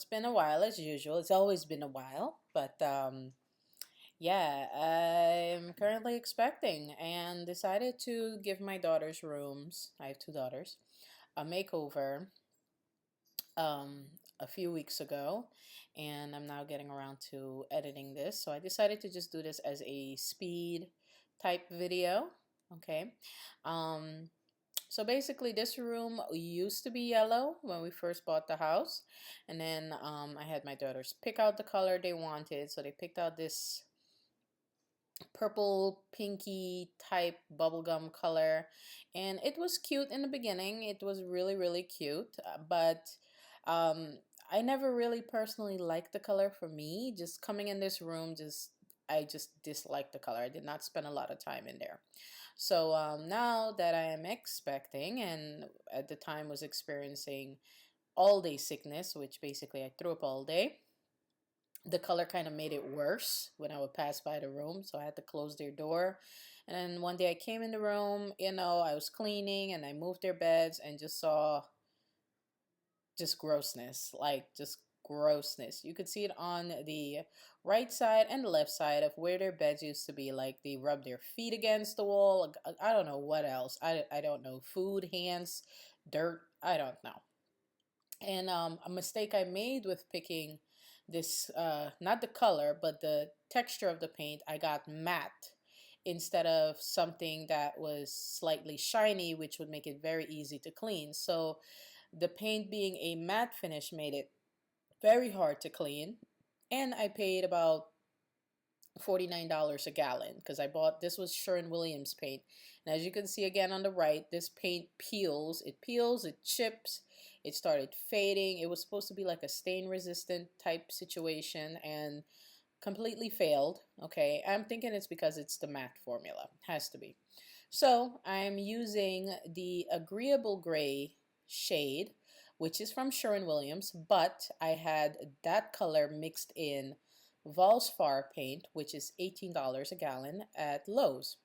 it's been a while as usual. It's always been a while, but yeah, I'm currently expecting and decided to give my daughter's rooms, I have two daughters, a makeover a few weeks ago, and I'm now getting around to editing this. So I decided to just do this as a speed type video. Okay. Um, so basically, this room used to be yellow when we first bought the house. And then I had my daughters pick out the color they wanted. So they picked out this purple pinky type bubblegum color. And it was cute in the beginning. It was really, really cute. But I never really personally liked the color for me. Just coming in this room, I just disliked the color. I did not spend a lot of time in there. So now that I am expecting, and at the time was experiencing all day sickness, which basically I threw up all day, the color kind of made it worse when I would pass by the room. So I had to close their door. And then one day I came in the room, I was cleaning and I moved their beds and just saw just grossness, like just grossness. You could see it on the right side and the left side of where their beds used to be. Like they rubbed their feet against the wall. I don't know what else. I don't know. Food, hands, dirt. I don't know. And a mistake I made with picking this, not the color, but the texture of the paint, I got matte instead of something that was slightly shiny, which would make it very easy to clean. So the paint being a matte finish made it very hard to clean. And I paid about $49 a gallon because I bought, this was Sherwin-Williams paint. And as you can see again on the right, this paint peels, it chips, it started fading. It was supposed to be like a stain resistant type situation and completely failed. Okay, I'm thinking it's because it's the matte formula. Has to be. So I'm using the agreeable gray shade, which is from Sherwin-Williams, but I had that color mixed in Valspar paint, which is $18 a gallon at Lowe's.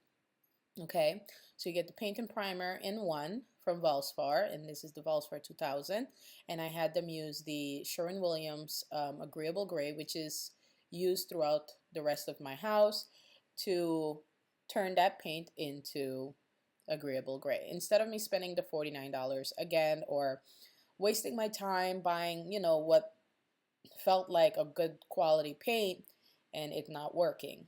Okay, so you get the paint and primer in one from Valspar, and this is the Valspar 2000, and I had them use the Sherwin-Williams agreeable gray, which is used throughout the rest of my house, to turn that paint into agreeable gray. Instead of me spending the $49 again or wasting my time buying, what felt like a good quality paint and it not working.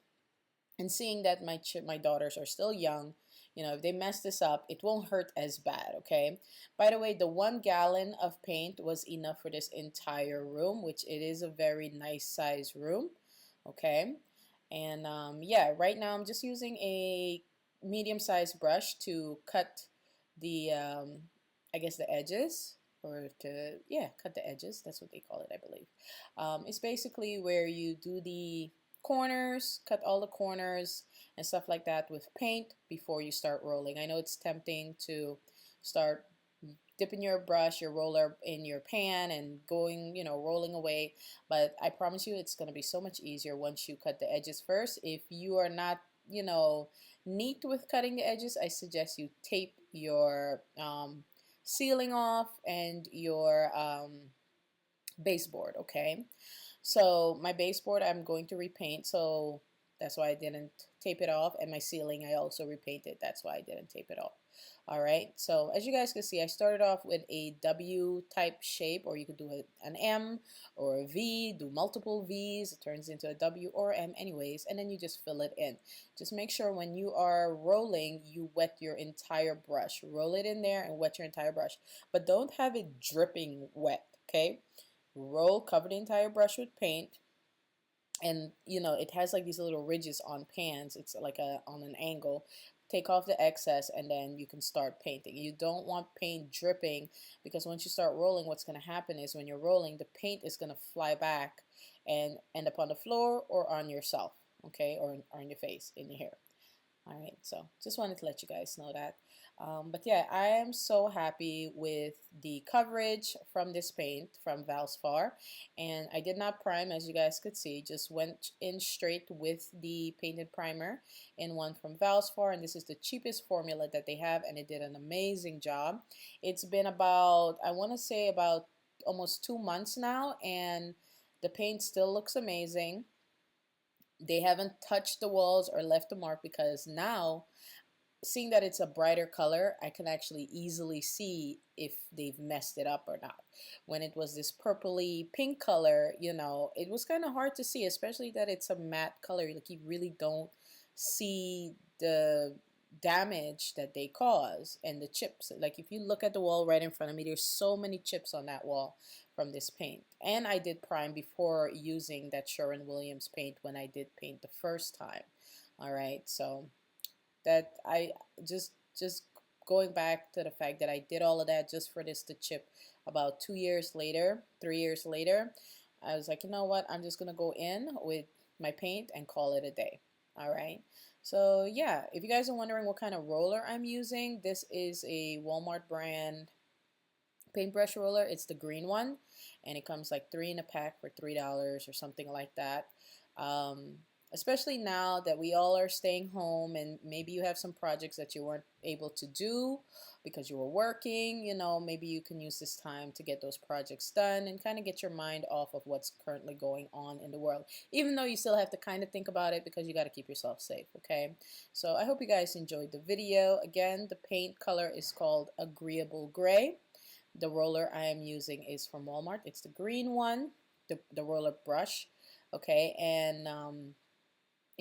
And seeing that my daughters are still young, if they mess this up, it won't hurt as bad, okay? By the way, the 1 gallon of paint was enough for this entire room, which it is a very nice size room, okay? And yeah, right now I'm just using a medium-sized brush to cut the, I guess the edges, or to, yeah, cut the edges. That's what they call it, I believe. It's basically where you do the corners, cut all the corners and stuff like that with paint before you start rolling. I know it's tempting to start dipping your brush, your roller in your pan and going, rolling away, but I promise you it's going to be so much easier once you cut the edges first. If you are not, neat with cutting the edges, I suggest you tape your ceiling off and your baseboard, okay? So my baseboard I'm going to repaint, so that's why I didn't tape it off, and my ceiling I also repainted, that's why I didn't tape it off. Alright, so as you guys can see, I started off with a W type shape, or you could do an M or a V, do multiple V's, it turns into a W or M anyways, and then you just fill it in. Just make sure when you are rolling, you wet your entire brush. Roll it in there and wet your entire brush, but don't have it dripping wet, okay? Roll, cover the entire brush with paint, and it has like these little ridges on pans. It's like on an angle. Take off the excess and then you can start painting. You don't want paint dripping, because once you start rolling, what's going to happen is when you're rolling, the paint is going to fly back and end up on the floor or on yourself, okay, or on your face, in your hair. Alright, so just wanted to let you guys know that. But yeah, I am so happy with the coverage from this paint from Valspar. And I did not prime, as you guys could see, just went in straight with the painted primer in one from Valspar. And this is the cheapest formula that they have, and it did an amazing job. It's been about, I want to say about almost 2 months now, and the paint still looks amazing. They haven't touched the walls or left a mark, because now, seeing that it's a brighter color, I can actually easily see if they've messed it up or not. When it was this purpley pink color, it was kind of hard to see, especially that it's a matte color. Like, you really don't see the damage that they cause and the chips. Like, if you look at the wall right in front of me, there's so many chips on that wall from this paint. And I did prime before using that Sherwin-Williams paint when I did paint the first time. All right, so that I just going back to the fact that I did all of that just for this to chip about 2 years later, 3 years later. I was like, you know what, I'm just gonna go in with my paint and call it a day. All right, so yeah, if you guys are wondering what kind of roller I'm using, this is a Walmart brand paintbrush roller. It's the green one, and it comes like 3 in a pack for $3 or something like that. Especially now that we all are staying home, and maybe you have some projects that you weren't able to do because you were working, maybe you can use this time to get those projects done and kind of get your mind off of what's currently going on in the world, even though you still have to kind of think about it because you got to keep yourself safe. Okay, so I hope you guys enjoyed the video. Again, the paint color is called Agreeable Gray. The roller I am using is from Walmart. It's the green one, the roller brush. Okay, and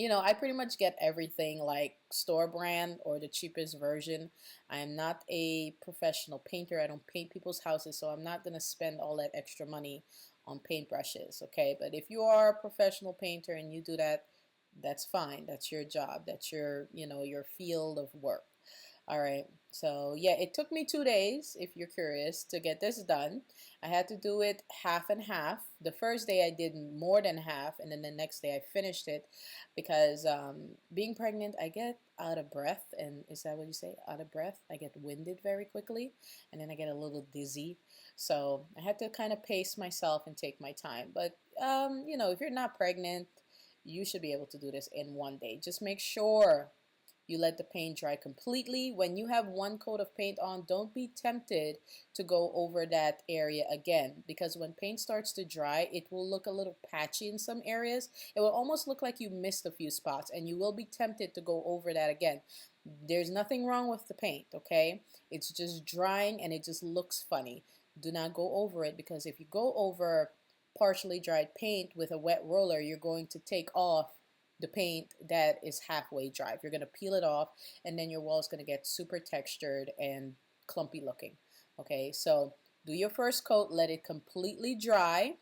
I pretty much get everything like store brand or the cheapest version. I am not a professional painter. I don't paint people's houses, so I'm not going to spend all that extra money on paintbrushes, okay? But if you are a professional painter and you do that, that's fine. That's your job. That's your field of work. All right, so yeah, it took me 2 days, if you're curious, to get this done. I had to do it half and half. The first day I did more than half, and then the next day I finished it because being pregnant, I get out of breath. And is that what you say? Out of breath? I get winded very quickly, and then I get a little dizzy. So I had to kind of pace myself and take my time. But, if you're not pregnant, you should be able to do this in one day. Just make sure you let the paint dry completely. When you have one coat of paint on, don't be tempted to go over that area again, because when paint starts to dry, it will look a little patchy in some areas. It will almost look like you missed a few spots, and you will be tempted to go over that again. There's nothing wrong with the paint, okay? It's just drying and it just looks funny. Do not go over it, because if you go over partially dried paint with a wet roller, you're going to take off the paint that is halfway dry. You're going to peel it off, and then your wall is going to get super textured and clumpy looking. Okay, so do your first coat, let it completely dry.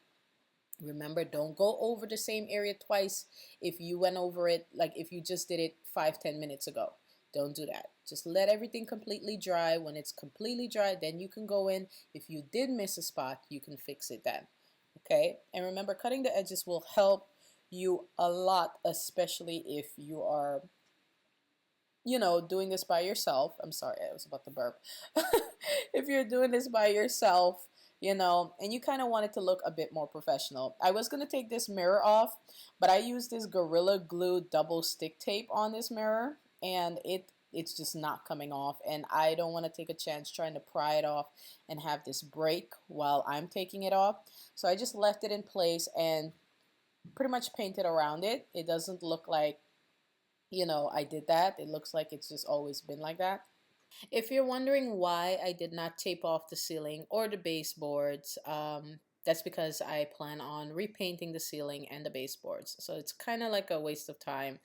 Remember, don't go over the same area twice if you went over it, like if you just did it 5-10 minutes ago. Don't do that. Just let everything completely dry. When it's completely dry, then you can go in. If you did miss a spot, you can fix it then. Okay, and remember, cutting the edges will help you a lot, especially if you are doing this by yourself. I'm sorry, I was about to burp. If you're doing this by yourself, and you kind of want it to look a bit more professional. I was going to take this mirror off, but I used this Gorilla Glue double stick tape on this mirror, and it's just not coming off, and I don't want to take a chance trying to pry it off and have this break while I'm taking it off. So I just left it in place and pretty much painted around it. It doesn't look like, I did that. It looks like it's just always been like that. If you're wondering why I did not tape off the ceiling or the baseboards, that's because I plan on repainting the ceiling and the baseboards. So it's kind of like a waste of time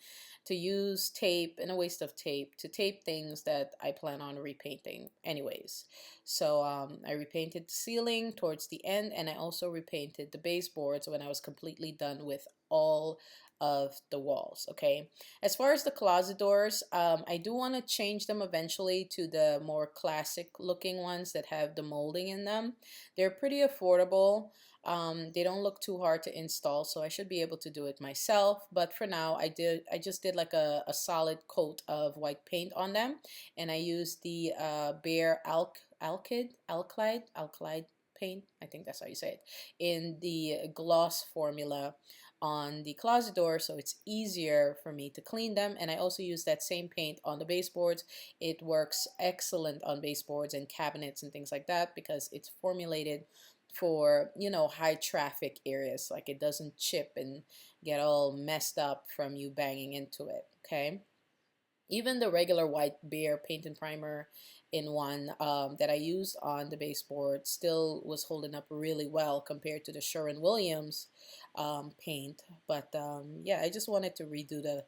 to use tape, and a waste of tape to tape things that I plan on repainting anyways. So I repainted the ceiling towards the end, and I also repainted the baseboards when I was completely done with all of the walls. Okay, as far as the closet doors, I do want to change them eventually to the more classic looking ones that have the molding in them. They're pretty affordable. They don't look too hard to install, so I should be able to do it myself. But for now, I just did like a solid coat of white paint on them, and I used the Behr alkyd paint, I think that's how you say it, in the gloss formula on the closet door, so it's easier for me to clean them. And I also use that same paint on the baseboards. It works excellent on baseboards and cabinets and things like that because it's formulated for, you know, high traffic areas. Like it doesn't chip and get all messed up from you banging into it. Okay. Even the regular white bear paint and primer in one that I used on the baseboard still was holding up really well compared to the Sherwin-Williams paint. But yeah, I just wanted to redo the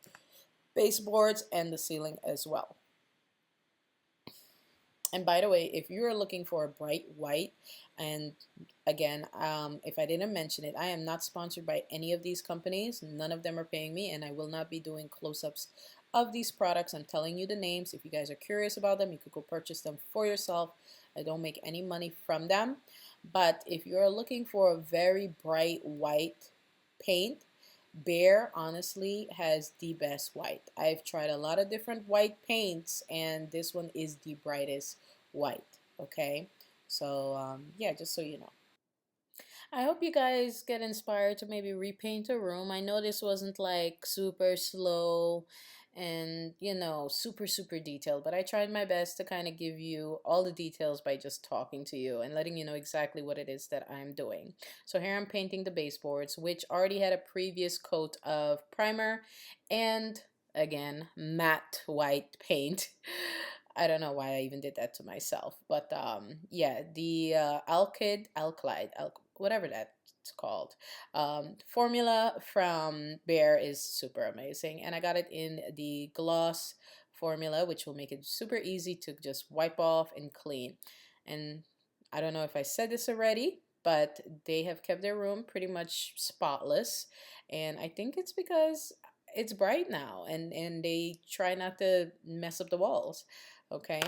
baseboards and the ceiling as well. And by the way, if you're looking for a bright white, and again, if I didn't mention it, I am not sponsored by any of these companies. None of them are paying me, and I will not be doing close-ups of these products. I'm telling you the names. If you guys are curious about them, you could go purchase them for yourself. I don't make any money from them. But if you're looking for a very bright white paint, Bear honestly has the best white. I've tried a lot of different white paints, and this one is the brightest white. Okay, so yeah, just so you know. I hope you guys get inspired to maybe repaint a room. I know this wasn't like super slow and, you know, super detailed, but I tried my best to kind of give you all the details by just talking to you and letting you know exactly what it is that I'm doing. So here I'm painting the baseboards, which already had a previous coat of primer and, again, matte white paint. I don't know why I even did that to myself, but yeah, the whatever that's called, formula from Bear is super amazing, and I got it in the gloss formula, which will make it super easy to just wipe off and clean. And I don't know if I said this already, but they have kept their room pretty much spotless, and I think it's because it's bright now, and they try not to mess up the walls. Okay.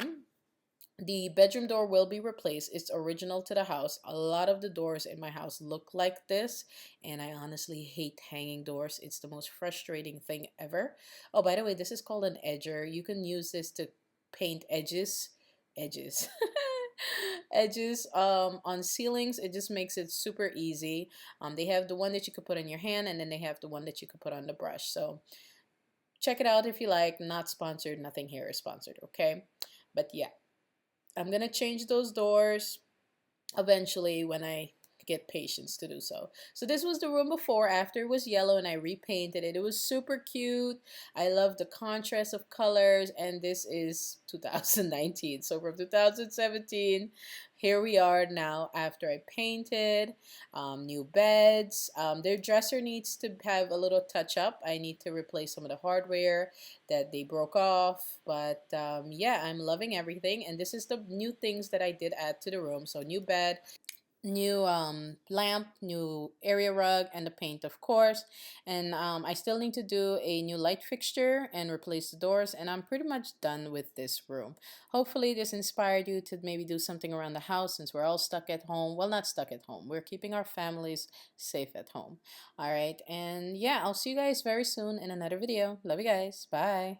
The bedroom door will be replaced. It's original to the house. A lot of the doors in my house look like this, and I honestly hate hanging doors. It's the most frustrating thing ever. Oh, by the way, this is called an edger. You can use this to paint edges, edges on ceilings. It just makes it super easy. They have the one that you could put on your hand, and then they have the one that you could put on the brush. So check it out if you like. Not sponsored. Nothing here is sponsored. Okay, but yeah. I'm gonna change those doors eventually when I get patience to do so. So this was the room before. After it was yellow and I repainted it. It was super cute. I love the contrast of colors, and this is 2019. So from 2017, here we are now after I painted. New beds. Their dresser needs to have a little touch up. I need to replace some of the hardware that they broke off, but yeah, I'm loving everything, and this is the new things that I did add to the room. So new bed, new lamp, new area rug, and the paint, of course. And I still need to do a new light fixture and replace the doors, and I'm pretty much done with this room. Hopefully this inspired you to maybe do something around the house, since we're all stuck at home. Well, not stuck at home, we're keeping our families safe at home. All right, and yeah, I'll see you guys very soon in another video. Love you guys. Bye.